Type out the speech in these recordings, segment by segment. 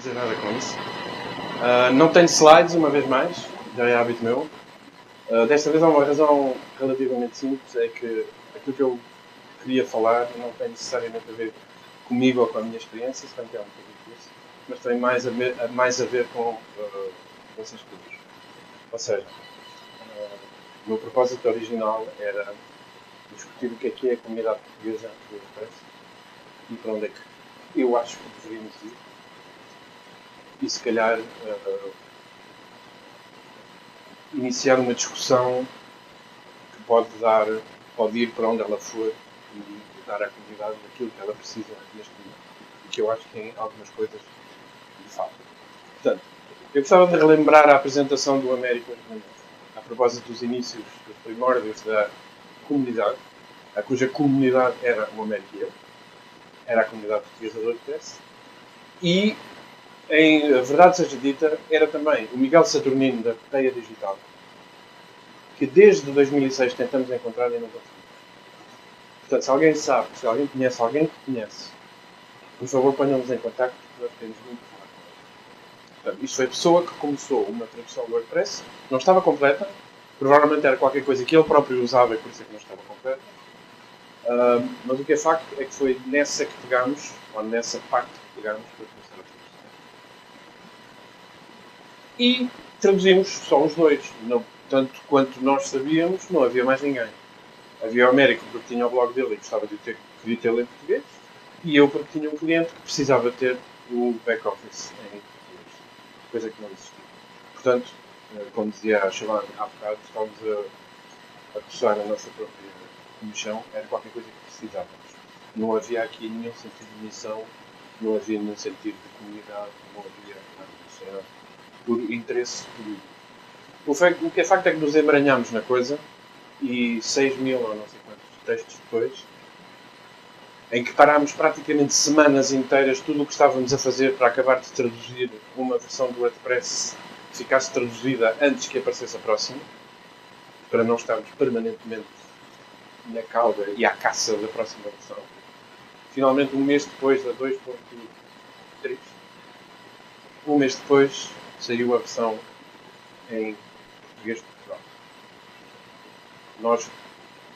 dizer nada com isso. Não tenho slides, uma vez mais, já é hábito meu. Desta vez há uma razão relativamente simples, é que aquilo que eu queria falar não tem necessariamente a ver comigo ou com a minha experiência, se bem que é um bocadinho disso, mas tem mais a ver com vocês todos. Ou seja, o meu propósito original era discutir o que é a comunidade portuguesa do WordPress e para onde é que eu acho que deveríamos ir. E se calhar iniciar uma discussão que pode ir para onde ela for e dar à comunidade aquilo que ela precisa neste momento. E que eu acho que tem algumas coisas de fato. Portanto, eu gostava de relembrar a apresentação do Américo a propósito dos inícios, dos primórdios da comunidade, a cuja comunidade era o Américo e eu, era a comunidade portuguesa do WordPress, e, em verdade seja dita, era também o Miguel Saturnino da Peteia Digital, que desde 2006 tentamos encontrar e não conseguimos. Portanto, se alguém sabe, se alguém conhece alguém que conhece, por favor ponham-nos em contacto, porque nós temos muito a falar com eles. Portanto, isto foi a pessoa que começou uma tradução do WordPress, não estava completa, provavelmente era qualquer coisa que ele próprio usava e por isso é que não estava completa. Mas o que é facto é que foi nessa que pegámos, ou nessa parte que pegámos, para começar a traduzir. E traduzimos só os dois. Não, tanto quanto nós sabíamos, não havia mais ninguém. Havia o Américo porque tinha o blog dele e gostava de queria tê-lo em português, e eu porque tinha um cliente que precisava ter o back-office em português, coisa que não existia. Portanto, como dizia a Siobhan há bocado, estávamos a coçar a nossa própria comissão, era qualquer coisa que precisávamos. Não havia aqui nenhum sentido de missão, não havia nenhum sentido de comunidade, não havia nada disso. Era por interesse político. O que é facto é que nos embranhámos na coisa e 6.000 ou não sei quantos textos depois, em que parámos praticamente semanas inteiras tudo o que estávamos a fazer para acabar de traduzir uma versão do WordPress que ficasse traduzida antes que aparecesse a próxima, para não estarmos permanentemente na cauda e à caça da próxima versão. Finalmente, um mês depois da 2.3, um mês depois, saiu a versão em português de Portugal. Nós,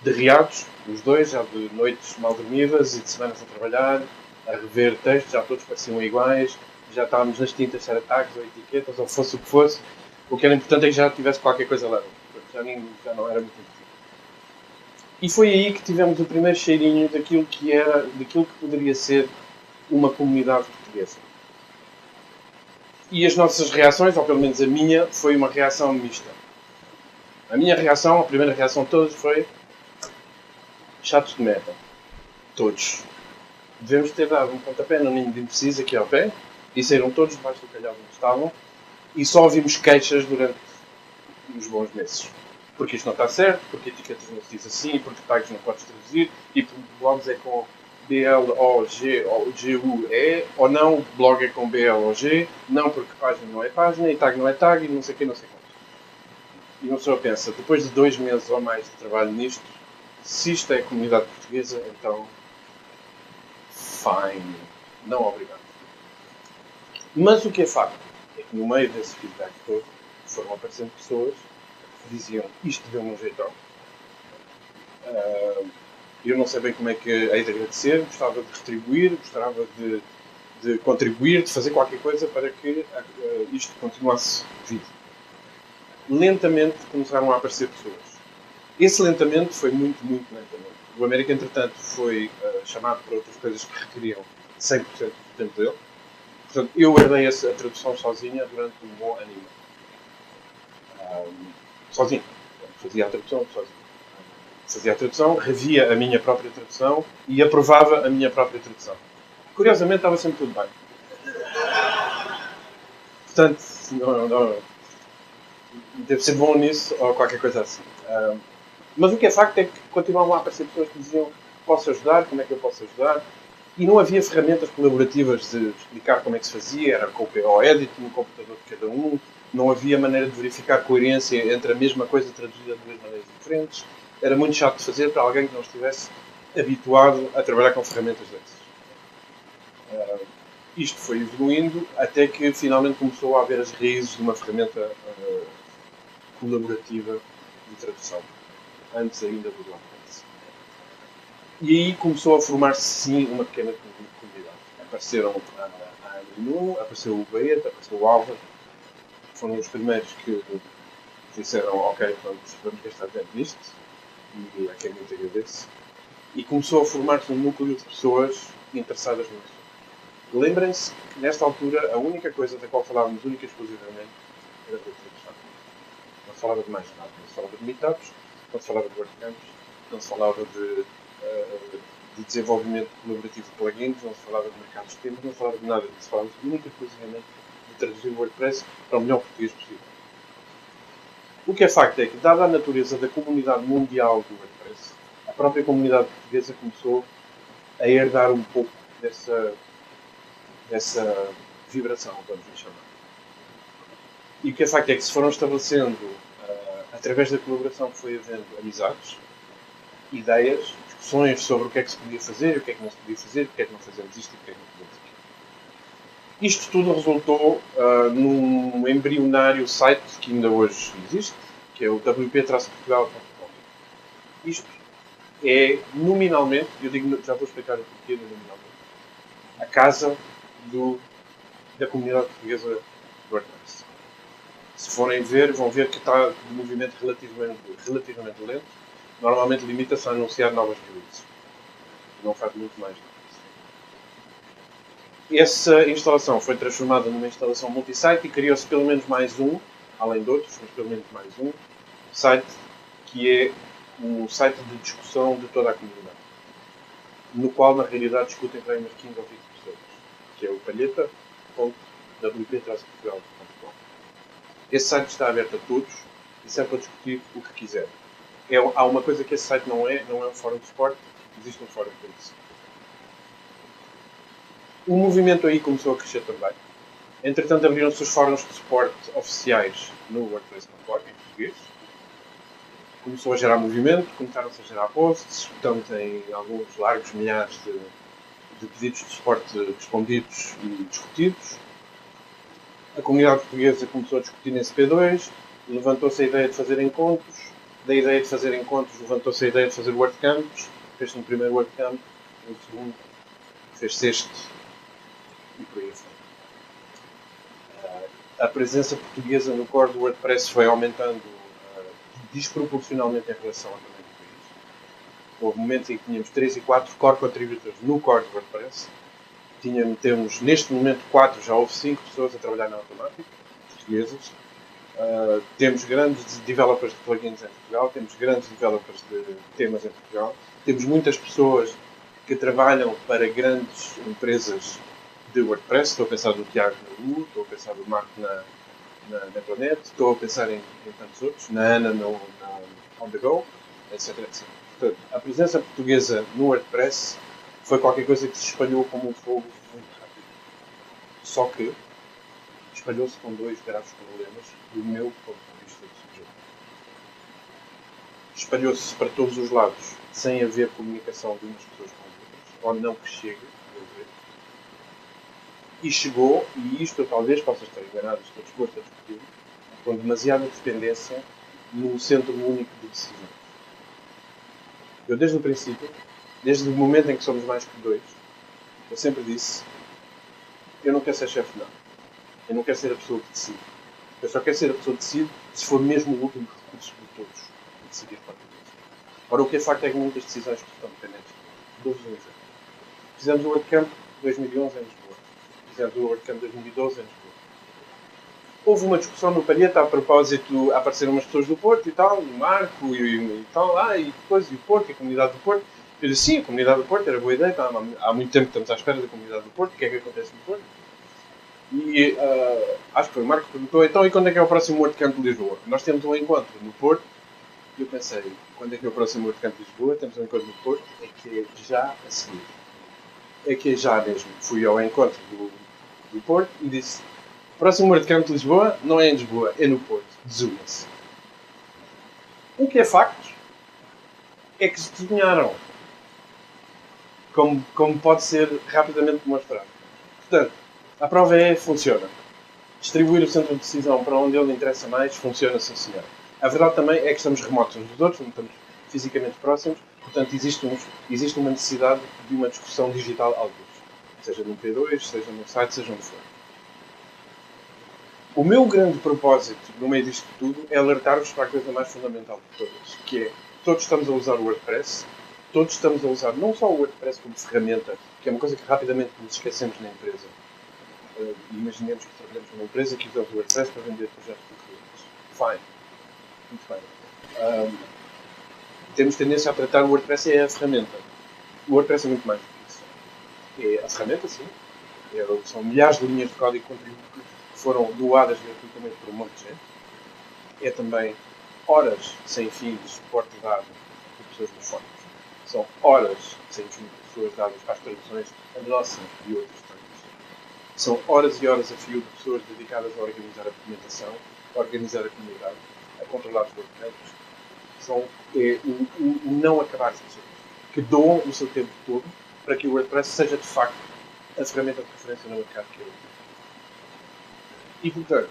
derreados, os dois, já de noites mal dormidas e de semanas a trabalhar, a rever textos, já todos pareciam iguais, já estávamos nas tintas, se era tags ou etiquetas, ou fosse o que fosse. O que era importante é que já tivesse qualquer coisa lá dentro. Já não era muito importante. E foi aí que tivemos o primeiro cheirinho daquilo que poderia ser uma comunidade portuguesa. E as nossas reações, ou pelo menos a minha, foi uma reação mista. A minha reação, a primeira reação de todos foi chatos de merda. Todos. Devemos ter dado um pontapé no ninho de indeciso aqui ao pé e saíram todos debaixo do calhau onde estavam e só ouvimos queixas durante uns bons meses. Porque isto não está certo, porque etiquetas não se diz assim, porque tags não podes traduzir, e porque blogs é com B-L-O-G ou G-U-E, ou não, blog é com B-L-O-G, não porque página não é página, e tag não é tag, e não sei o que, não sei quanto. E uma pessoa pensa, depois de 2 meses ou mais de trabalho nisto, se isto é comunidade portuguesa, então fine, não obrigado. Mas o que é facto é que no meio desse feedback todo foram aparecendo pessoas que diziam isto deu-me um jeitão. Eu não sei bem como é que hei de agradecer, gostava de retribuir, gostava de contribuir, de fazer qualquer coisa para que isto continuasse vivo. Lentamente começaram a aparecer pessoas. Esse lentamente foi muito, muito lentamente. O América, entretanto, foi chamado para outras coisas que requeriam 100% do tempo dele. Portanto, eu herdei a tradução sozinha durante um bom ano e meio. Sozinho. Fazia a tradução sozinho. Fazia a tradução, revia a minha própria tradução e aprovava a minha própria tradução. Curiosamente, estava sempre tudo bem. Portanto, não, deve ser bom nisso ou qualquer coisa assim. Mas o que é facto é que continuavam a aparecer pessoas que diziam posso ajudar, como é que eu posso ajudar? E não havia ferramentas colaborativas de explicar como é que se fazia, era com o PO Editing, no computador de cada um, não havia maneira de verificar coerência entre a mesma coisa traduzida de duas maneiras diferentes. Era muito chato de fazer para alguém que não estivesse habituado a trabalhar com ferramentas dessas. Isto foi evoluindo até que finalmente começou a haver as raízes de uma ferramenta colaborativa de tradução, antes ainda do WordPress. E aí começou a formar-se sim uma pequena comunidade. Apareceram a Anu, apareceu o Baeta, apareceu o Álvaro, foram os primeiros que disseram ok, vamos gastar tempo nisto, e a quem muito agradeço. E começou a formar-se um núcleo de pessoas interessadas nisso. Lembrem-se que nesta altura a única coisa da qual falávamos única e exclusivamente era da tradução. Não se falava de mais nada. Não se falava de meetups, não se falava de WordCamps, não se falava de desenvolvimento colaborativo de plugins, não se falava de mercados de temas, não se falava de nada disso. Falava única e exclusivamente de traduzir o WordPress para o melhor português possível. O que é facto é que, dada a natureza da comunidade mundial do WordPress, a própria comunidade portuguesa começou a herdar um pouco dessa vibração, vamos chamar. E o que é facto é que se foram estabelecendo, através da colaboração que foi havendo, amizades, ideias, discussões sobre o que é que se podia fazer, o que é que não se podia fazer, porque é que não fazemos isto e porque é que não fazemos aquilo. Isto tudo resultou num embrionário site que ainda hoje existe, que é o wp-portugal.com. Isto é, nominalmente, eu digo, já vou explicar o porquê nominalmente, a casa da comunidade portuguesa do WordPress. Se forem ver, vão ver que está de movimento relativamente lento. Normalmente limita-se a anunciar novas releases. Não faz muito mais do que isso. Essa instalação foi transformada numa instalação multi-site e criou-se pelo menos mais um, além de outros, mas pelo menos mais um, site que é um site de discussão de toda a comunidade. No qual, na realidade, discutem para aí umas 15 ou 20 pessoas. Que é o palheta.wp-portugal.com. Esse site está aberto a todos e serve para discutir o que quiser. Há uma coisa que esse site não é um fórum de suporte, existe um fórum para isso. O movimento aí começou a crescer também. Entretanto, abriram-se os fóruns de suporte oficiais no WordPress.org, em português. Começou a gerar movimento, começaram-se a gerar posts, estamos em alguns largos milhares de pedidos de suporte respondidos e discutidos. A comunidade portuguesa começou a discutir nesse P2, levantou-se a ideia de fazer encontros, da ideia de fazer encontros levantou-se a ideia de fazer WordCamps, fez-se um primeiro WordCamp, um segundo, fez-se este e por aí foi. A presença portuguesa no core do WordPress foi aumentando desproporcionalmente em relação ao tamanho do país. Houve momentos em que tínhamos 3 e 4 core contributors no core do WordPress. Temos neste momento 4, já houve 5 pessoas a trabalhar na Automatic, portuguesas. Temos grandes developers de plugins em Portugal, temos grandes developers de temas em Portugal, temos muitas pessoas que trabalham para grandes empresas de WordPress. Estou a pensar no Tiago na U, estou a pensar no Marco na Netronet, estou a pensar em tantos outros, na Ana na On The Go, etc, etc. Portanto, a presença portuguesa no WordPress foi qualquer coisa que se espalhou como um fogo muito rápido. Só que espalhou-se com dois graves problemas do meu ponto de vista de sujeito. Espalhou-se para todos os lados, sem haver comunicação de umas pessoas com outras, ou não que chegue a haver. E chegou, e isto eu talvez possa estar enganado, estou disposto a discutir, com demasiada dependência num centro único de decisão. Eu desde o princípio, desde o momento em que somos mais que dois, eu sempre disse, eu não quero ser chefe de nada. Eu não quero ser a pessoa que decide. Eu só quero ser a pessoa que decide se for mesmo o último recurso de todos a decidir qualquer coisa. Ora, o que é facto é que muitas decisões estão dependentes. Dou-vos um exemplo. Fizemos o WordCamp 2011 em Lisboa. Fizemos o WordCamp 2012 em Lisboa. Houve uma discussão no Palheta a propósito, apareceram umas pessoas do Porto e tal, o Marco e tal, lá, e depois e o Porto, e a comunidade do Porto. Eu disse, sim, a comunidade do Porto era boa ideia, há muito tempo que estamos à espera da comunidade do Porto, o que é que acontece no Porto? E acho que foi o Marco que perguntou, então e quando é que é o próximo WordCamp de Lisboa? Nós temos um encontro no Porto, e eu pensei, quando é que é o próximo WordCamp de Lisboa? Temos um encontro no Porto, é que é já a seguir. É que é já mesmo. Fui ao encontro do Porto e disse, o próximo WordCamp de Lisboa não é em Lisboa, é no Porto. Desuma-se. O que é facto é que se desenharam. Como pode ser rapidamente demonstrado. Portanto, A prova é, funciona. Distribuir o centro de decisão para onde ele interessa mais, funciona, sim senhor. A verdade também é que estamos remotos uns dos outros, não estamos fisicamente próximos, portanto existe uma necessidade de uma discussão digital alguns. Seja num P2, seja num site, seja onde for. O meu grande propósito no meio disto tudo é alertar-vos para a coisa mais fundamental de todas, que é, todos estamos a usar o WordPress, todos estamos a usar não só o WordPress como ferramenta, que é uma coisa que rapidamente nos esquecemos na empresa. Imaginemos que trabalhamos numa empresa que usamos o WordPress para vender projetos para clientes. Fine. Muito bem. Temos tendência a tratar o WordPress é a ferramenta. O WordPress é muito mais do que isso. É a ferramenta, sim. São milhares de linhas de código de conteúdo que foram doadas gratuitamente por um monte de gente. É também horas sem fim de suporte dado por pessoas nos fóruns. São horas sem fim de pessoas dadas para as traduções, a nossa e outras tantas. São horas e horas a fio de pessoas dedicadas a organizar a documentação, a organizar a comunidade, a controlar os documentos. São o não acabar de pessoas que doam o seu tempo todo para que o WordPress seja de facto a ferramenta de referência no mercado que é hoje. E portanto,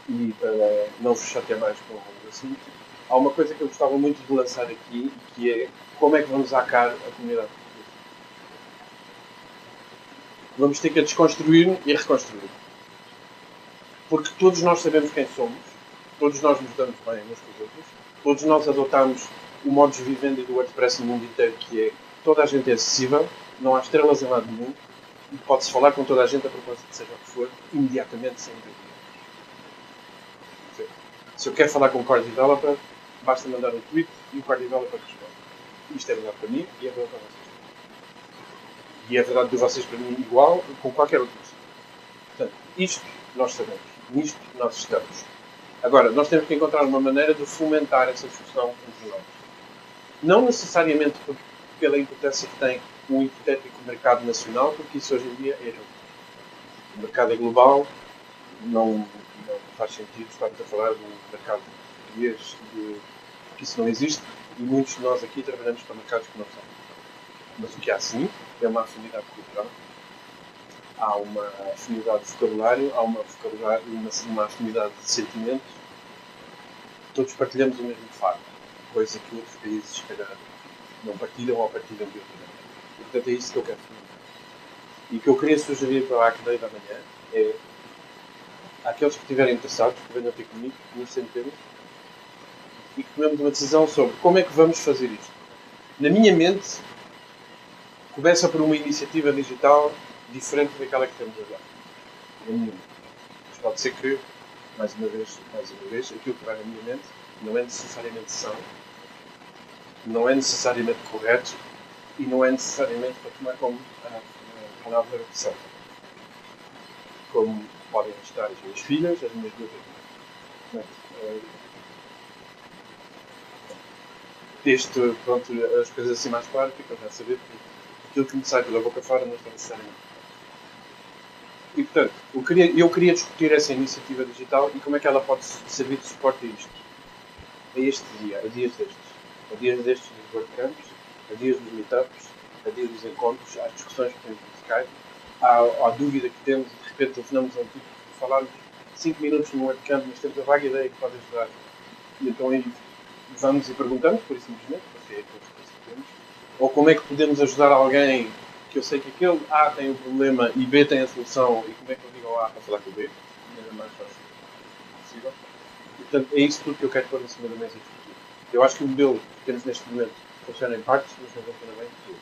e para não vos chatear mais com o assunto, há uma coisa que eu gostava muito de lançar aqui, que é como é que vamos sacar a comunidade portuguesa. Vamos ter que a desconstruir e reconstruir. Porque todos nós sabemos quem somos, todos nós nos damos bem uns com os outros, todos nós adotamos o modus vivendi do WordPress no mundo inteiro, que é toda a gente é acessível, não há estrelas em lado nenhum, e pode-se falar com toda a gente a propósito de seja o que for, imediatamente, sem dúvida. Se eu quero falar com o Core Developer, basta mandar um tweet e o Core Developer responde. Isto é verdade para mim e é verdade para vocês. E é verdade de vocês para mim igual com qualquer outro. Portanto, isto nós sabemos. Nisto nós estamos. Agora, nós temos que encontrar uma maneira de fomentar essa discussão entre nós. Não necessariamente pela importância que tem um hipotético mercado nacional, porque isso hoje em dia é o mercado é global, não faz sentido estarmos a falar de um mercado português, porque isso não existe, e muitos de nós aqui trabalhamos para mercados que não são. Mas o que há sim é uma afinidade cultural, há uma afinidade de vocabulário, há uma afinidade de sentimento. Todos partilhamos o mesmo fado, coisa que outros países, se calhar, não partilham ou partilham de outra maneira. E, portanto, é isso que eu quero fazer. E o que eu queria sugerir para a Academia da manhã é àqueles que estiverem interessados, que venham ter comigo, que nos sentemos e que tomemos uma decisão sobre como é que vamos fazer isto. Na minha mente, começa por uma iniciativa digital diferente daquela que temos agora. Na minha mente. Mas pode ser que, mais uma vez, aquilo que vai na minha mente não é necessariamente são, não é necessariamente correto e não é necessariamente para tomar como a palavra certa. Como podem estar as minhas filhas, as minhas duas irmãs. Pronto, as coisas assim mais claras, ficam já a saber que aquilo que me sai pela boca fora não está necessariamente. E, portanto, eu queria discutir essa iniciativa digital e como é que ela pode servir de suporte a isto. A este dia, a dias destes. A dias destes dos WordCamps, a dias dos meetups, a dias dos encontros, às discussões que temos no Skype, à dúvida que temos e de repente telefonamos a um tipo e falarmos 5 minutos no WordCamp, mas temos a vaga ideia que pode ajudar. E então aí vamos e perguntamos, por isso simplesmente, porque é aquilo que temos. Ou como é que podemos ajudar alguém que eu sei que aquele A tem o problema e B tem a solução, e como é que eu digo ao A para falar com o B? Da maneira mais fácil possível. E, portanto, é isso tudo que eu quero pôr em cima da mesa de futuro. Eu acho que o modelo que temos neste momento funciona em partes, mas não funciona bem em tudo.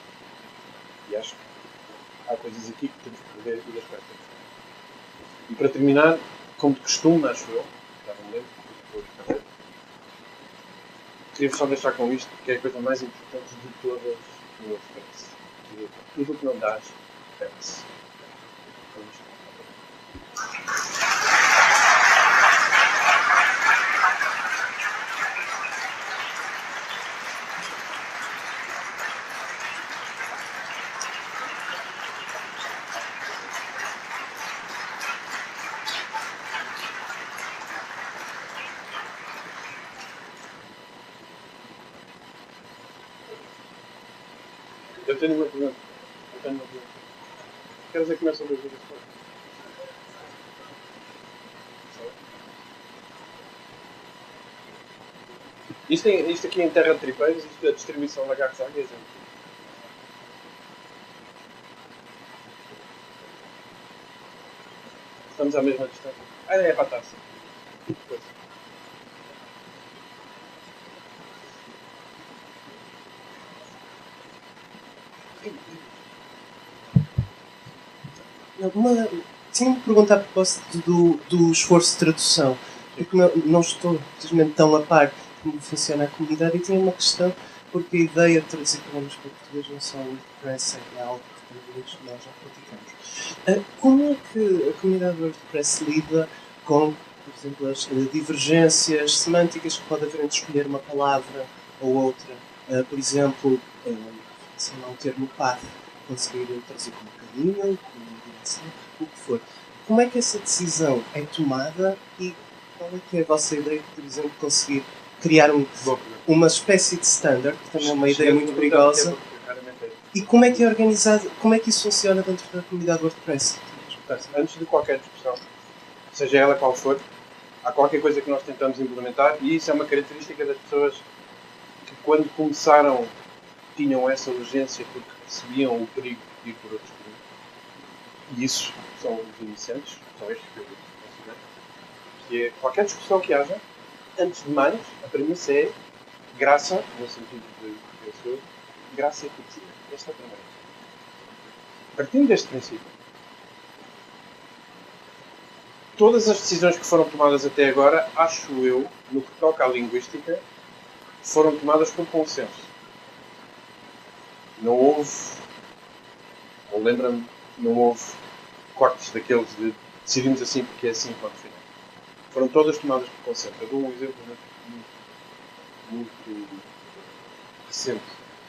E acho que há coisas aqui que temos que rever e das quais temos que ver. E para terminar, como de costume, acho eu, já não me lembro, depois, queria só deixar com isto, que é a coisa mais importante de todas no WordPress. Tudo o que não dás, perde-se. Eu tenho uma pergunta. Quer dizer que começam a ler vídeos fora. Isto aqui em terra de tripeiros, isto é a distribuição da Gaxag, é exemplo. Estamos à mesma distância. É para a taça. Pois. Tinha-me perguntar a propósito do esforço de tradução, porque não estou simplesmente tão a par de como funciona a comunidade, e tinha uma questão, porque a ideia de traduzir programas para português não só o WordPress é algo que muitos de nós já praticamos. Como é que a comunidade WordPress lida com, por exemplo, as divergências semânticas que pode haver entre escolher uma palavra ou outra? Por exemplo, sei lá, o termo path, conseguir traduzir como caminho, como direção, o que for. Como é que essa decisão é tomada e qual é que é a vossa ideia de, por exemplo, conseguir criar uma espécie de standard, que também é uma ideia muito perigosa, e como é que é organizado, como é que isso funciona dentro da comunidade WordPress? Antes de qualquer discussão, seja ela qual for, há qualquer coisa que nós tentamos implementar, e isso é uma característica das pessoas que, quando começaram, tinham essa urgência porque percebiam o perigo de ir por outros caminhos. E isso são os iniciantes, são estes que eu considero. Que é qualquer discussão que haja, antes de mais, a premissa é graça, no sentido de pessoa, graça e cortesia. Esta é a primeira. Partindo deste princípio, todas as decisões que foram tomadas até agora, acho eu, no que toca à linguística, foram tomadas por consenso. Não houve, ou lembra-me, não houve cortes daqueles de decidimos assim porque é assim, ponto final. Foram todas tomadas por consenso. Eu dou um exemplo muito recente.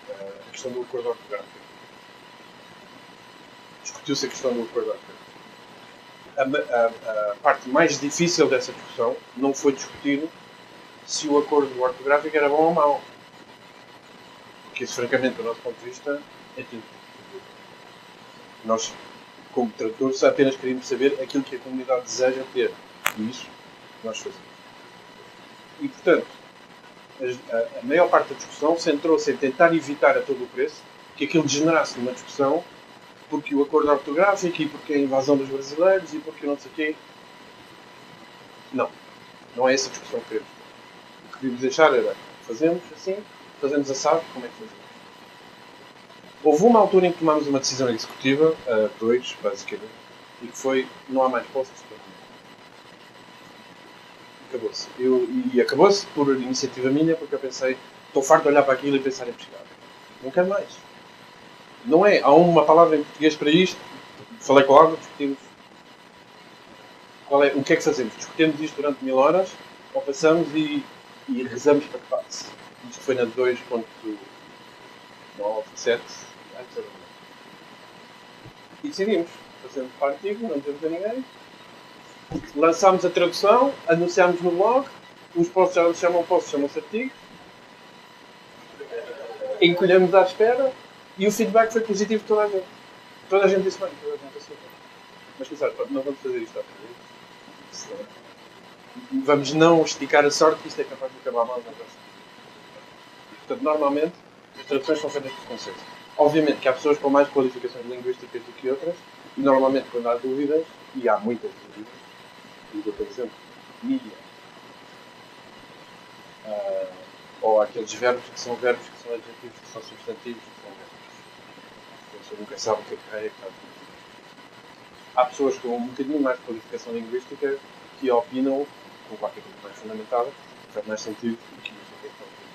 A questão do acordo ortográfico. Discutiu-se a questão do acordo ortográfico. A parte mais difícil dessa discussão não foi discutir se o acordo ortográfico era bom ou mau. Porque isso, francamente, do nosso ponto de vista, é tudo. Nós, como tradutores, apenas queríamos saber aquilo que a comunidade deseja ter. E isso nós fazemos. E, portanto, a maior parte da discussão centrou-se em tentar evitar a todo o preço que aquilo degenerasse numa discussão porque o acordo ortográfico e porque a invasão dos brasileiros e porque não sei o quê. Não. Não é essa a discussão que queremos. O que queríamos deixar era fazemos assim, fazemos assado, como é que fazemos? Houve uma altura em que tomámos uma decisão executiva, dois, basicamente, e que foi não há mais postos para mim. Acabou-se. E acabou-se por iniciativa minha, porque eu pensei, estou farto de olhar para aquilo e pensar em pescar. Não quero mais. Não é, há uma palavra em português para isto, falei com a Laura, discutimos o que é que fazemos. Discutimos isto durante 1000 horas, ou passamos e rezamos para que passe. Isto foi na 2.97, e decidimos, fazemos para artigo, não dizemos a ninguém, lançámos a tradução, anunciámos no blog, os posts já se chamam posts, chamam-se artigos, encolhemos à espera e o feedback foi positivo de toda a gente. Toda a gente disse bem, toda a gente aceitou. Mas pensar, não vamos fazer isto outra vez. Vamos não esticar a sorte que isto é capaz de acabar mal na próxima. Portanto, normalmente, as traduções são feitas por consenso. Obviamente que há pessoas com mais qualificações linguísticas do que outras, e normalmente quando há dúvidas, e há muitas dúvidas, como por exemplo, mídia, ou aqueles verbos que são adjetivos, que são substantivos, que são verbos. A pessoa nunca sabe o que é que está a dizer. Há pessoas com um bocadinho mais de qualificação linguística que opinam com qualquer coisa mais fundamentada, faz mais sentido do que isso que é que está a dizer.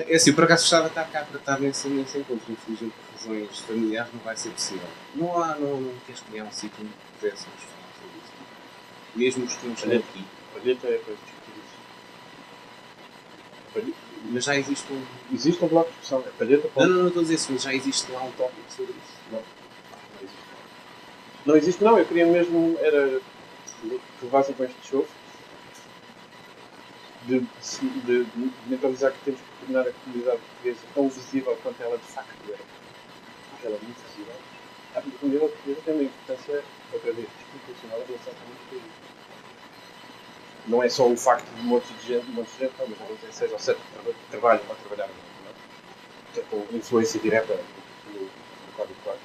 É assim, por acaso gostava de estar cá para estar nesse encontro, infelizmente por razões familiares não vai ser possível. Não queres criar um sítio onde pudéssemos falar sobre isso? Mesmo os que não estão aqui. Olha, é para discutir isso. Mas já existe um... Existe um bloco de discussão, é palheta. Não estou a dizer isso, mas já existe lá um tópico sobre isso. Não existe. Não existe, não. Eu queria mesmo era que levassem com este show de mentalizar que temos que tornar a comunidade portuguesa tão visível quanto ela de facto é. Porque ela é muito visível. A comunidade portuguesa tem uma importância, outra vez, desproporcional em relação a muitos países. Não é só o facto de um monte de gente, não, mas não tem 6 ou 7 que trabalham ou trabalharam, com influência direta no Código Quadro.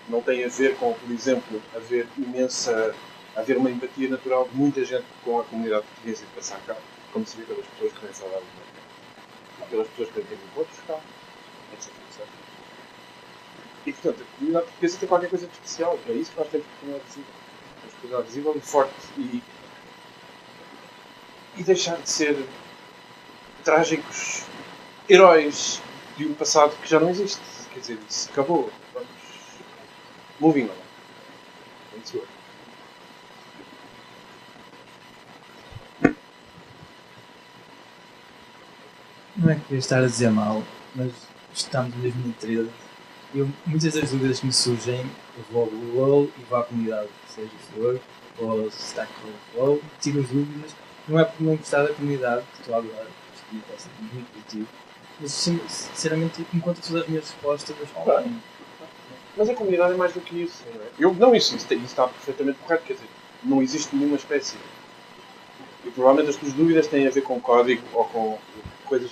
Não tem a ver com, por exemplo, haver uma empatia natural de muita gente com a comunidade portuguesa e passar cá, como se vê pelas pessoas que têm salário, pelas pessoas que têm impostos cá, etc. E, portanto, a comunidade portuguesa tem qualquer coisa de especial. É isso que nós temos que tornar visível. Temos que tornar visível e forte e deixar de ser trágicos heróis de um passado que já não existe. Quer dizer, isso acabou. Vamos. Moving on. Muito bem. Não é que queria estar a dizer mal, mas estamos em 2013 e muitas das dúvidas que me surgem eu vou ao Google e vou à comunidade, seja Sword ou Stack Overflow, tiro as dúvidas, não é por não gostar da comunidade, que estou a adorar, acho que está sendo muito positivo, mas sinceramente encontro todas as minhas respostas online. Mas a comunidade é mais do que isso, não é? Isso está perfeitamente correto, quer dizer, não existe nenhuma espécie. E provavelmente as tuas dúvidas têm a ver com código ou com coisas.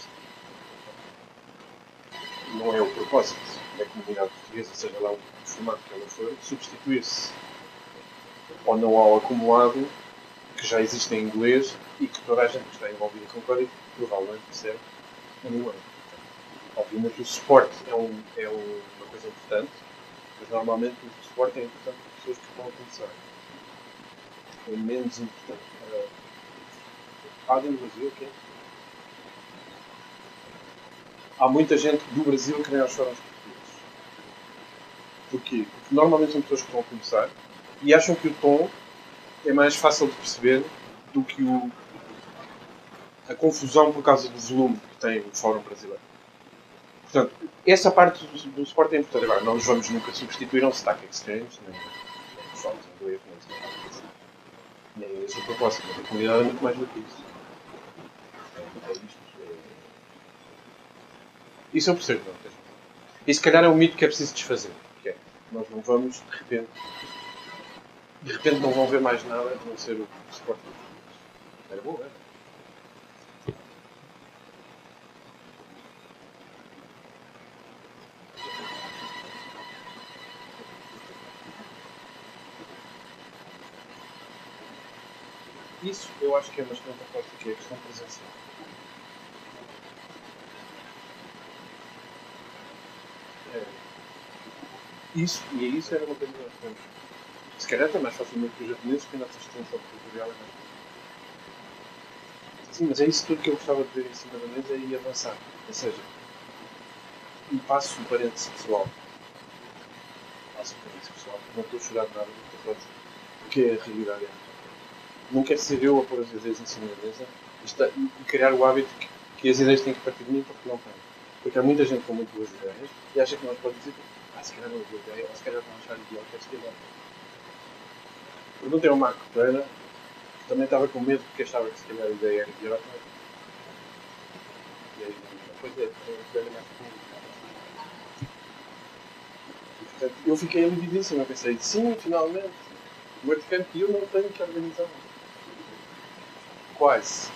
Não é o propósito da comunidade portuguesa, seja lá o formato que ela for, substituir-se ao know-how acumulado que já existe em inglês e que toda a gente que está envolvida com código provavelmente percebe no ano. Obviamente o suporte é uma coisa importante, mas normalmente o suporte é importante para pessoas que estão a começar. É menos importante para no Brasil, ok? Há muita gente do Brasil que nem aos fóruns portugueses. Porquê? Porque normalmente são pessoas que estão a começar e acham que o tom é mais fácil de perceber do que a confusão por causa do volume que tem o fórum brasileiro. Portanto, essa parte do suporte é importante. Agora, não nos vamos nunca substituir a um Stack Exchange, nem os fóruns em inglês, nem esse é o propósito. A comunidade é muito mais do que isso. Isso eu percebo, não é? E se calhar é um mito que é preciso desfazer. Que é, nós não vamos, de repente não vão ver mais nada a não ser o suporte. Era bom, era? Isso eu acho que é uma questão completa, que é a questão presencial. Isso era uma coisa que nós temos. Se calhar até mais facilmente que os japoneses, que a nossa extensão territorial é mais. Sim, mas é isso tudo que eu gostava de ver em cima da mesa e avançar. Ou seja, e passo um parênteses pessoal. Não estou a chorar de nada, porque é a realidade. Não quero ser eu a pôr as ideias em cima da mesa e criar o hábito que as ideias têm que partir de mim porque não têm. Porque há muita gente com muito boas ideias e acha que nós podemos dizer se calhar não é boa ideia, ou se calhar vão achar idiota, se calhar. Perguntei ao Marco Pereira, que também estava com medo porque achava que se calhar a ideia era idiota. E aí, depois é mais comum. E portanto, eu fiquei alividíssimo, eu pensei, sim, finalmente, o WordCamp e eu não tenho que organizar. Quase.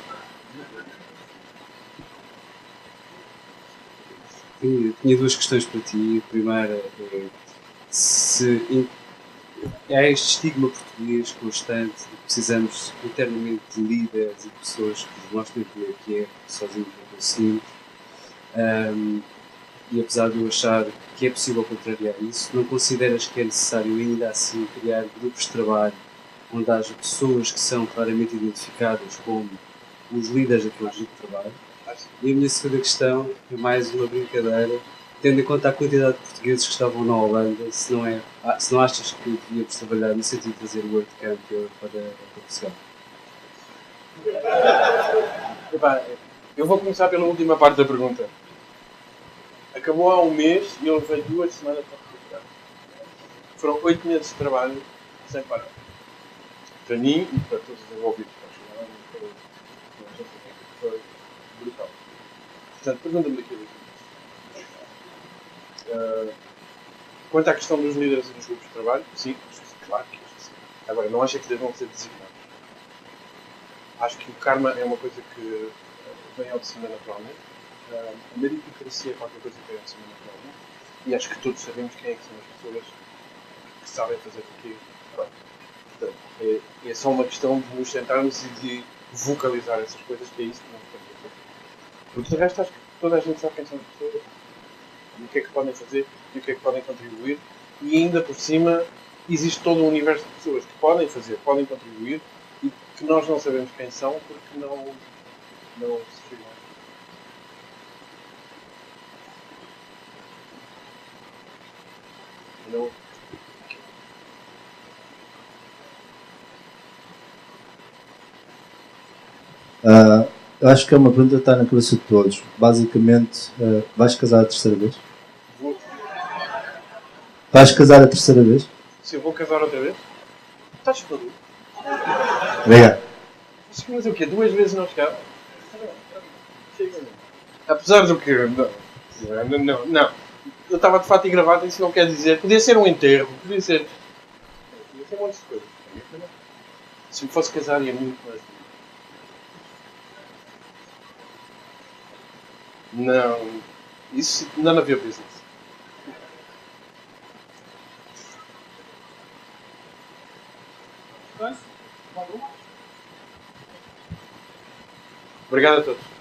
Tinha duas questões para ti. A primeira é se há este estigma português constante de que precisamos internamente de líderes e de pessoas que mostrem o que é sozinhos não conseguimos. E apesar de eu achar que é possível contrariar isso, não consideras que é necessário ainda assim criar grupos de trabalho onde haja pessoas que são claramente identificadas como os líderes daquele grupo de trabalho? E a minha segunda questão é mais uma brincadeira, tendo em conta a quantidade de portugueses que estavam na Holanda, se não achas que devíamos trabalhar no sentido de trazer o WordCamp para Portugal? Eu vou começar pela última parte da pergunta. Acabou há um mês e eu levei 2 semanas para recuperar. Foram 8 meses de trabalho sem parar. Para mim e para todos os envolvidos. Foi brutal. Portanto, pergunta-me daqui a 2 meses. Quanto à questão dos líderes e dos grupos de trabalho, sim, claro que acho que sim. Agora, não acho que devam ser designados. Acho que o karma é uma coisa que vem ao de cima naturalmente. A meritocracia é qualquer coisa que vem ao de cima naturalmente. E acho que todos sabemos quem é que são as pessoas que sabem fazer o quê. Portanto, é só uma questão de nos sentarmos e de vocalizar essas coisas, que é isso que nós temos a fazer. Porque de resto, acho que toda a gente sabe quem são as pessoas, e o que é que podem fazer, e o que é que podem contribuir. E ainda por cima, existe todo um universo de pessoas que podem fazer, podem contribuir, e que nós não sabemos quem são porque não se chegam. Não. Eu acho que é uma pergunta que está na cabeça de todos. Basicamente, vais casar a terceira vez? Vou. Vais casar a terceira vez? Se eu vou casar outra vez? Estás maluco? Obrigado. Mas o quê? 2 vezes não chegava? Chega. Apesar do que. Não. Eu estava de fato e gravata, isso não quer dizer. Podia ser um enterro, podia ser. Podia ser um monte de coisas. Se me fosse casar, ia muito mais. Não. Isso não havia business. Obrigado a todos.